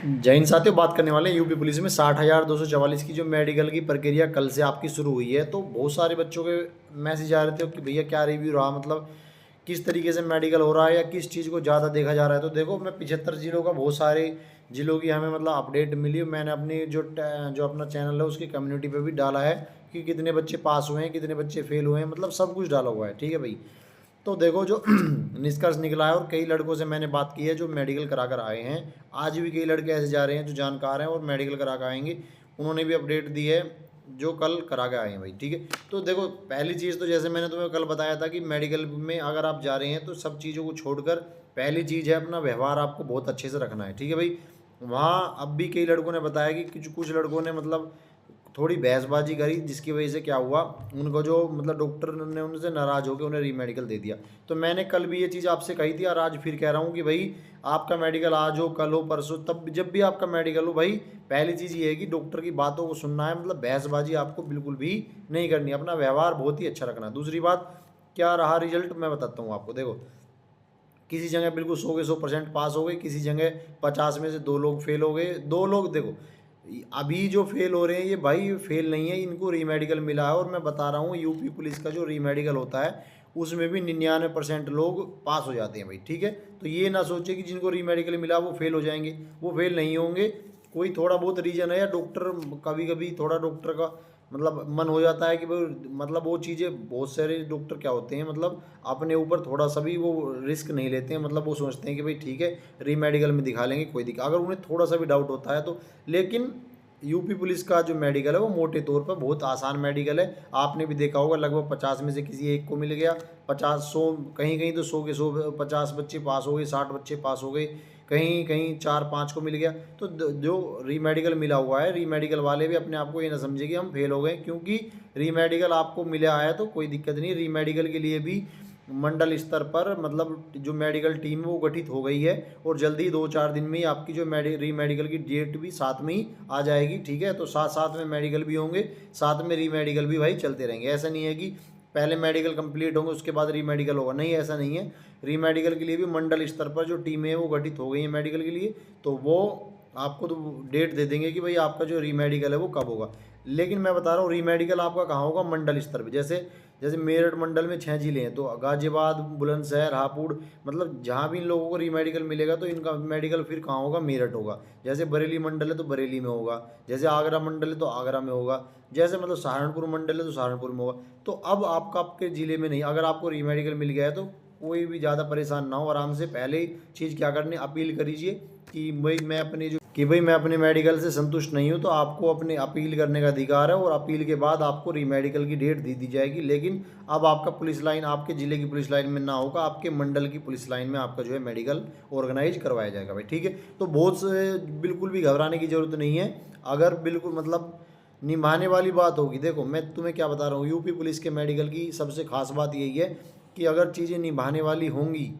जय हिंद साथियों, बात करने वाले हैं यूपी पुलिस में 60,244 की जो मेडिकल की प्रक्रिया कल से आपकी शुरू हुई है। तो बहुत सारे बच्चों के मैसेज आ रहे थे कि भैया क्या रिव्यू रहा, मतलब किस तरीके से मेडिकल हो रहा है या किस चीज़ को ज़्यादा देखा जा रहा है। तो देखो, मैं 75 जिलों का, बहुत सारे जिलों की हमें मतलब अपडेट मिली। मैंने अपनी जो अपना चैनल है उसकी कम्युनिटी पे भी डाला है कि कितने बच्चे पास हुए हैं, कितने बच्चे फेल हुए हैं, मतलब सब कुछ डाला हुआ है। ठीक है भाई। तो देखो, जो निष्कर्ष निकला है, और कई लड़कों से मैंने बात की है जो मेडिकल करा कर आए हैं। आज भी कई लड़के ऐसे जा रहे हैं जो जानकार हैं और मेडिकल करा कर आएंगे। उन्होंने भी अपडेट दी है जो कल करा के आए हैं भाई। ठीक है। तो देखो, पहली चीज़ तो जैसे मैंने तुम्हें कल बताया था कि मेडिकल में अगर आप जा रहे हैं तो सब चीज़ों को छोड़कर पहली चीज़ है अपना व्यवहार आपको बहुत अच्छे से रखना है। ठीक है भाई। वहाँ अब भी कई लड़कों ने बताया कि कुछ लड़कों ने मतलब थोड़ी बहसबाजी करी, जिसकी वजह से क्या हुआ, उनको जो मतलब डॉक्टर ने उनसे नाराज़ होकर उन्हें रीमेडिकल दे दिया। तो मैंने कल भी ये चीज़ आपसे कही थी और आज फिर कह रहा हूँ कि भाई, आपका मेडिकल आज हो, कल हो, परसों, तब जब भी आपका मेडिकल हो भाई, पहली चीज़ ये है कि डॉक्टर की बातों को सुनना है। मतलब बहसबाजी आपको बिल्कुल भी नहीं करनी, अपना व्यवहार बहुत ही अच्छा रखना है। दूसरी बात, क्या रहा रिजल्ट मैं बताता हूँ आपको। देखो, किसी जगह बिल्कुल 100 के 100% पास हो गए, किसी जगह 50 में से 2 लोग फेल हो गए। 2 लोग, देखो अभी जो फेल हो रहे हैं ये भाई फेल नहीं है, इनको रीमेडिकल मिला है। और मैं बता रहा हूँ, यूपी पुलिस का जो रीमेडिकल होता है उसमें भी 99% लोग पास हो जाते हैं भाई। ठीक है। तो ये ना सोचे कि जिनको रीमेडिकल मिला वो फेल हो जाएंगे, वो फेल नहीं होंगे। कोई थोड़ा बहुत रीजन है या डॉक्टर, कभी कभी थोड़ा डॉक्टर का मतलब मन हो जाता है कि भाई, मतलब वो चीज़ें, बहुत सारे डॉक्टर क्या होते हैं, मतलब अपने ऊपर थोड़ा सा भी वो रिस्क नहीं लेते हैं। मतलब वो सोचते हैं कि भाई ठीक है, रीमेडिकल में दिखा लेंगे, कोई दिक्कत, अगर उन्हें थोड़ा सा भी डाउट होता है तो। लेकिन यूपी पुलिस का जो मेडिकल है वो मोटे तौर पर बहुत आसान मेडिकल है। आपने भी देखा होगा, लगभग 50 में से किसी एक को मिल गया, 50 100, कहीं कहीं तो 100 के 100 50 बच्चे पास हो गए, 60 बच्चे पास हो गए, कहीं कहीं 4 5 को मिल गया। तो जो रीमेडिकल मिला हुआ है, रीमेडिकल वाले भी अपने आप को ये ना समझे कि हम फेल हो गए, क्योंकि रीमेडिकल आपको मिला है तो कोई दिक्कत नहीं। रीमेडिकल के लिए भी मंडल स्तर पर मतलब जो मेडिकल टीम है वो गठित हो गई है, और जल्दी 2 4 दिन में ही आपकी जो रीमेडिकल की डेट भी साथ में ही आ जाएगी। ठीक है। तो साथ साथ में मेडिकल भी होंगे, साथ में रीमेडिकल भी भाई चलते रहेंगे। ऐसा नहीं है कि पहले मेडिकल कंप्लीट होंगे उसके बाद रीमेडिकल होगा, नहीं, ऐसा नहीं है। रीमेडिकल के लिए भी मंडल स्तर पर जो टीमें हैं वो गठित हो गई हैं मेडिकल के लिए। तो वो आपको तो डेट दे देंगे कि भाई आपका जो रीमेडिकल है वो कब होगा। लेकिन मैं बता रहा हूँ, रीमेडिकल आपका कहाँ होगा, मंडल स्तर पर। जैसे जैसे मेरठ मंडल में 6 जिले हैं, तो गाजियाबाद, बुलंदशहर, हापुड़, मतलब जहाँ भी इन लोगों को रीमेडिकल मिलेगा तो इनका मेडिकल फिर कहाँ होगा, मेरठ होगा। जैसे बरेली मंडल है तो बरेली में होगा, जैसे आगरा मंडल है तो आगरा में होगा, जैसे मतलब सहारनपुर मंडल है तो सहारनपुर में होगा। तो अब आपका आपके ज़िले में नहीं, अगर आपको रीमेडिकल मिल गया है तो कोई भी ज़्यादा परेशान ना हो, आराम से पहले ही चीज़ क्या करनी, अपील करीजिए कि भाई मैं अपने मेडिकल से संतुष्ट नहीं हूँ। तो आपको अपने अपील करने का अधिकार है, और अपील के बाद आपको रीमेडिकल की डेट दे दी जाएगी। लेकिन अब आपका पुलिस लाइन आपके ज़िले की पुलिस लाइन में ना होगा, आपके मंडल की पुलिस लाइन में आपका जो है मेडिकल ऑर्गेनाइज करवाया जाएगा भाई। ठीक है। तो बहुत से बिल्कुल भी घबराने की ज़रूरत नहीं है। अगर बिल्कुल मतलब निभाने वाली बात होगी, देखो मैं तुम्हें क्या बता रहा हूँ, यूपी पुलिस के मेडिकल की सबसे खास बात यही है कि अगर चीज़ें निभाने वाली होंगी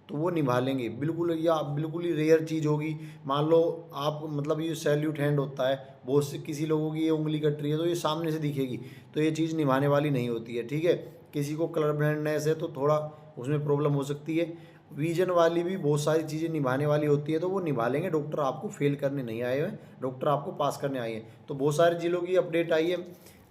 तो वो निभा लेंगे बिल्कुल, या बिल्कुल ही रेयर चीज़ होगी। मान लो आप मतलब ये सैल्यूट हैंड होता है, बहुत से किसी लोगों की ये उंगली कट रही है तो ये सामने से दिखेगी, तो ये चीज़ निभाने वाली नहीं होती है। ठीक है। किसी को कलर ब्लाइंडनेस है तो थोड़ा उसमें प्रॉब्लम हो सकती है। विजन वाली भी बहुत सारी चीज़ें निभाने वाली होती है, तो वो निभा लेंगे। डॉक्टर आपको फेल करने नहीं आए हैं, डॉक्टर आपको पास करने आए हैं। तो बहुत सारे जिलों की अपडेट आई है,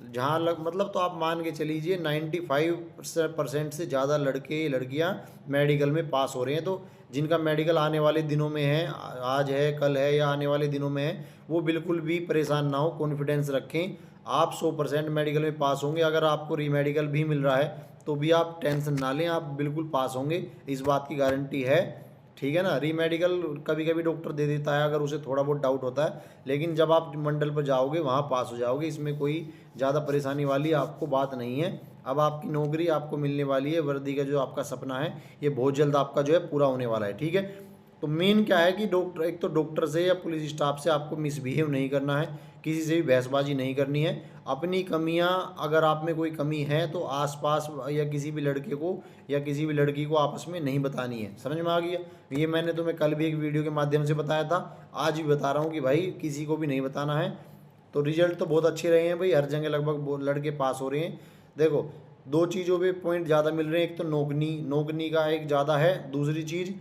जहाँ मतलब तो आप मान के चलीजिए 95% से ज़्यादा लड़के लड़कियाँ मेडिकल में पास हो रहे हैं। तो जिनका मेडिकल आने वाले दिनों में है, आज है, कल है, या आने वाले दिनों में है, वो बिल्कुल भी परेशान ना हो, कॉन्फिडेंस रखें। आप 100% मेडिकल में पास होंगे। अगर आपको रीमेडिकल भी मिल रहा है तो भी आप टेंशन ना लें, आप बिल्कुल पास होंगे, इस बात की गारंटी है। ठीक है ना। रीमेडिकल कभी कभी डॉक्टर दे देता है अगर उसे थोड़ा बहुत डाउट होता है, लेकिन जब आप मंडल पर जाओगे वहाँ पास हो जाओगे, इसमें कोई ज़्यादा परेशानी वाली आपको बात नहीं है। अब आपकी नौकरी आपको मिलने वाली है, वर्दी का जो आपका सपना है ये बहुत जल्द आपका जो है पूरा होने वाला है। ठीक है। तो मेन क्या है कि डॉक्टर, एक तो डॉक्टर से या पुलिस स्टाफ से आपको मिसबिहेव नहीं करना है, किसी से भी बहसबाजी नहीं करनी है। अपनी कमियां, अगर आप में कोई कमी है तो आसपास या किसी भी लड़के को या किसी भी लड़की को आपस में नहीं बतानी है। समझ में आ गया। ये मैंने तुम्हें कल भी एक वीडियो के माध्यम से बताया था, आज भी बता रहा हूँ कि भाई किसी को भी नहीं बताना है। तो रिजल्ट तो बहुत अच्छे रहे हैं भाई, हर जगह लगभग लड़के पास हो रहे हैं। देखो, 2 चीज़ों पे पॉइंट ज़्यादा मिल रहे हैं, एक तो नोगनी नोगनी का एक ज़्यादा है, दूसरी चीज़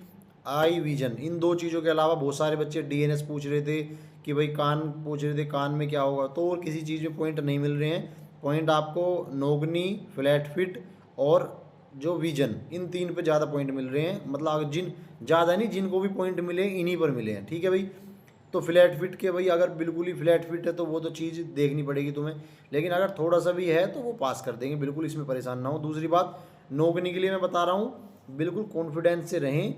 आई विजन, इन 2 चीज़ों के अलावा बहुत सारे बच्चे डीएनएस पूछ रहे थे कि भाई कान पूछ रहे थे, कान में क्या होगा, तो और किसी चीज़ में पॉइंट नहीं मिल रहे हैं। पॉइंट आपको नोगनी, फ्लैट फिट और जो विजन, इन 3 पे ज़्यादा पॉइंट मिल रहे हैं। मतलब अगर जिन ज़्यादा नहीं, जिनको भी पॉइंट मिले इन्हीं पर मिले हैं, ठीक है भाई। तो फ्लैट फिट के भाई अगर बिल्कुल ही फ्लैट फिट है तो वो तो चीज़ देखनी पड़ेगी तुम्हें, लेकिन अगर थोड़ा सा भी है तो वो पास कर देंगे, बिल्कुल इसमें परेशान ना हो। दूसरी बात, नोगनी के लिए मैं बता रहा हूँ, बिल्कुल कॉन्फिडेंस से रहें।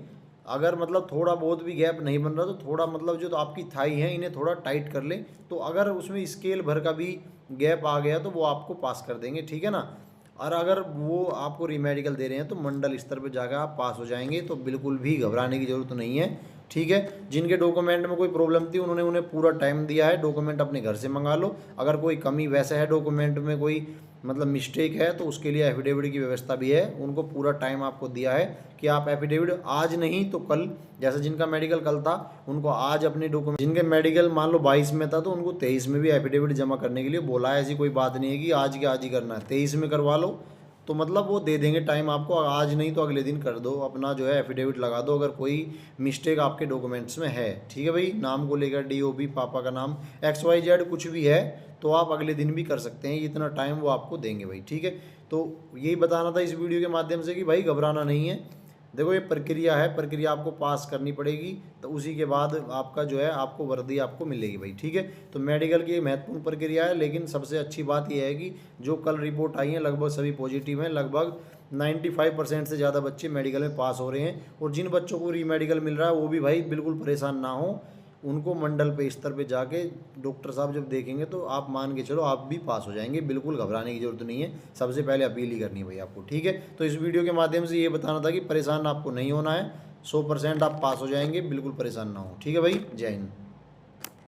अगर मतलब थोड़ा बहुत भी गैप नहीं बन रहा तो थोड़ा मतलब जो तो आपकी थाई है इन्हें थोड़ा टाइट कर लें, तो अगर उसमें स्केल भर का भी गैप आ गया तो वो आपको पास कर देंगे, ठीक है ना। और अगर वो आपको रीमेडिकल दे रहे हैं तो मंडल स्तर पर जाकर आप पास हो जाएंगे, तो बिल्कुल भी घबराने की ज़रूरत नहीं है, ठीक है। जिनके डॉक्यूमेंट में कोई प्रॉब्लम थी उन्होंने उन्हें पूरा टाइम दिया है, डॉक्यूमेंट अपने घर से मंगा लो। अगर कोई कमी वैसा है डॉक्यूमेंट में, कोई मतलब मिस्टेक है, तो उसके लिए एफिडेविट की व्यवस्था भी है। उनको पूरा टाइम आपको दिया है कि आप एफिडेविट आज नहीं तो कल, जैसे जिनका मेडिकल कल था उनको आज अपने डॉक्यूमेंट, जिनके मेडिकल मान लो 22 में था तो उनको 23 में भी एफिडेविट जमा करने के लिए बोला है। ऐसी कोई बात नहीं है कि आज के आज ही करना है, 23 में करवा लो, तो मतलब वो दे देंगे टाइम आपको, आज नहीं तो अगले दिन कर दो, अपना जो है एफिडेविट लगा दो अगर कोई मिस्टेक आपके डॉक्यूमेंट्स में है, ठीक है भाई। नाम को लेकर डीओबी, पापा का नाम, XYZ कुछ भी है तो आप अगले दिन भी कर सकते हैं, इतना टाइम वो आपको देंगे भाई, ठीक है। तो यही बताना था इस वीडियो के माध्यम से कि भाई घबराना नहीं है। देखो ये प्रक्रिया है, प्रक्रिया आपको पास करनी पड़ेगी, तो उसी के बाद आपका जो है आपको वर्दी आपको मिलेगी भाई, ठीक है। तो मेडिकल की महत्वपूर्ण प्रक्रिया है, लेकिन सबसे अच्छी बात यह है कि जो कल रिपोर्ट आई है लगभग सभी पॉजिटिव हैं, लगभग 95% से ज़्यादा बच्चे मेडिकल में पास हो रहे हैं। और जिन बच्चों को री मेडिकल मिल रहा है वो भी भाई बिल्कुल परेशान ना हो, उनको मंडल पे स्तर पे जाके डॉक्टर साहब जब देखेंगे तो आप मान के चलो आप भी पास हो जाएंगे, बिल्कुल घबराने की जरूरत नहीं है। सबसे पहले अपील ही करनी है भाई आपको, ठीक है। तो इस वीडियो के माध्यम से ये बताना था कि परेशान आपको नहीं होना है, 100% आप पास हो जाएंगे, बिल्कुल परेशान ना हो, ठीक है भाई। जय हिंद।